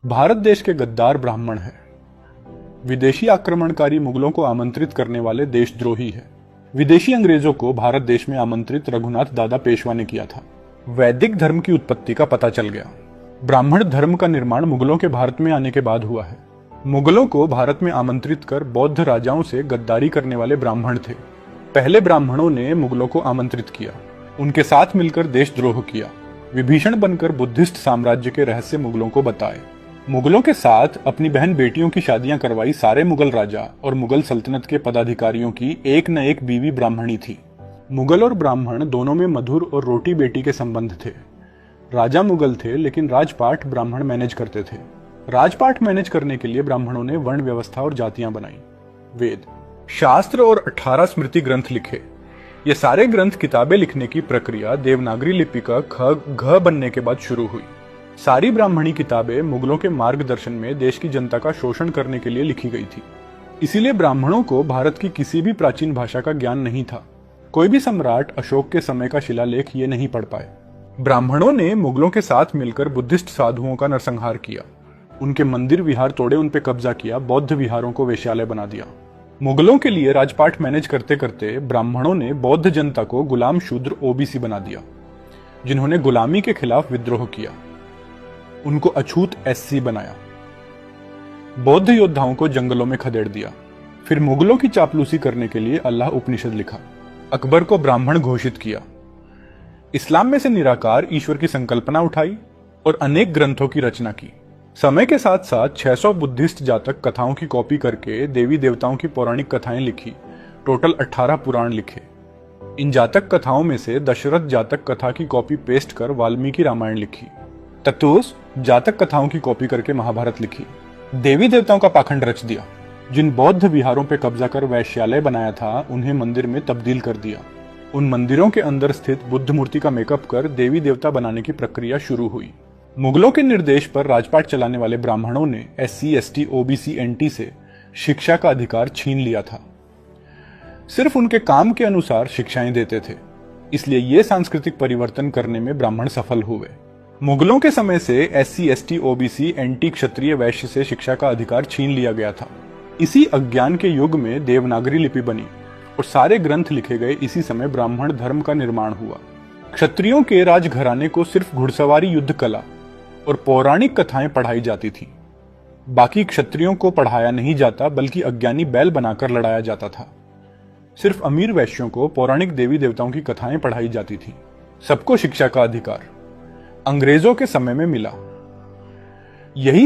भारत देश के गद्दार ब्राह्मण है। विदेशी आक्रमणकारी मुगलों को आमंत्रित करने वाले देशद्रोही है। विदेशी अंग्रेजों को भारत देश में आमंत्रित रघुनाथ दादा पेशवा ने किया था। वैदिक धर्म की उत्पत्ति का पता चल गया। ब्राह्मण धर्म का निर्माण मुगलों के भारत में आने के बाद हुआ है। मुगलों को भारत में आमंत्रित कर बौद्ध राजाओं से गद्दारी करने वाले ब्राह्मण थे। पहले ब्राह्मणों ने मुगलों को आमंत्रित किया, उनके साथ मिलकर देशद्रोह किया, विभीषण बनकर बुद्धिस्ट साम्राज्य के रहस्य मुगलों को बताए। मुगलों के साथ अपनी बहन बेटियों की शादियां करवाई सारे मुगल राजा और मुगल सल्तनत के पदाधिकारियों की एक न एक बीवी ब्राह्मणी थी। मुगल और ब्राह्मण दोनों में मधुर और रोटी बेटी के संबंध थे। राजा मुगल थे लेकिन राजपाट ब्राह्मण मैनेज करते थे। राजपाट मैनेज करने के लिए ब्राह्मणों ने वर्ण व्यवस्था और जातियां बनाई। वेद, शास्त्र और 18 स्मृति ग्रंथ लिखे। ये सारे ग्रंथ किताबें लिखने की प्रक्रिया देवनागरी लिपि का ख घ बनने के बाद शुरू हुई। सारी ब्राह्मणी किताबें मुगलों के मार्गदर्शन में देश की जनता का शोषण करने के लिए लिखी गई थी। इसीलिए ब्राह्मणों को भारत की किसी भी प्राचीन भाषा का ज्ञान नहीं था। कोई भी सम्राट अशोक के समय का शिलालेख ये नहीं पढ़ पाए। ब्राह्मणों ने मुगलों के साथ मिलकर बुद्धिस्ट साधुओं का नरसंहार किया, उनके मंदिर विहार तोड़े, उन पे कब्जा किया, बौद्ध विहारों को वेश्यालय बना दिया। मुगलों के लिए राजपाट मैनेज करते करते ब्राह्मणों ने बौद्ध जनता को गुलाम शूद्र ओबीसी बना दिया, जिन्होंने गुलामी के खिलाफ विद्रोह किया। उनको अछूत एससी बनाया। बौद्ध योद्धाओं को जंगलों में खदेड़ दिया। फिर मुगलों की चापलूसी करने के लिए अल्लाह उपनिषद लिखा, अकबर को ब्राह्मण घोषित किया। इस्लाम में से निराकार ईश्वर की संकल्पना उठाई और अनेक ग्रंथों की रचना की। समय के साथ साथ 600 बुद्धिस्ट जातक कथाओं की कॉपी करके देवी देवताओं की पौराणिक कथाएं लिखी। टोटल 18 पुराण लिखे। इन जातक कथाओं में से दशरथ जातक कथा की कॉपी पेस्ट कर वाल्मीकि रामायण लिखी। ततोस जातक कथाओं की कॉपी करके महाभारत लिखी। देवी देवताओं का पाखंड रच दिया। जिन बौद्ध विहारों पर कब्जा कर वैश्यालय बनाया था, उन्हें मंदिर में तब्दील कर दिया। उन मंदिरों के अंदर स्थित बुद्ध मूर्ति का मेकअप कर देवी देवता बनाने की प्रक्रिया शुरू हुई। मुगलों के निर्देश पर राजपाट चलाने वाले ब्राह्मणों ने एससी, एसटी, ओबीसी, एनटी से शिक्षा का अधिकार छीन लिया था। सिर्फ उनके काम के अनुसार शिक्षाएं देते थे, इसलिए ये सांस्कृतिक परिवर्तन करने में ब्राह्मण सफल हुए। मुगलों के समय से एससी, एसटी, ओबीसी, एनटी, क्षत्रिय, वैश्य से शिक्षा का अधिकार छीन लिया गया था। इसी अज्ञान के युग में देवनागरी लिपि बनी और सारे ग्रंथ लिखे गए। इसी समय ब्राह्मण धर्म का निर्माण हुआ। क्षत्रियों के राजघराने को सिर्फ घुड़सवारी, युद्ध कला और पौराणिक कथाएं पढ़ाई जाती थी। बाकी क्षत्रियों को पढ़ाया नहीं जाता, बल्कि अज्ञानी बैल बनाकर लड़ाया जाता था। सिर्फ अमीर वैश्यों को पौराणिक देवी देवताओं की कथाएं पढ़ाई जाती थी। सबको शिक्षा का अधिकार अंग्रेजों के समय में मिला। यही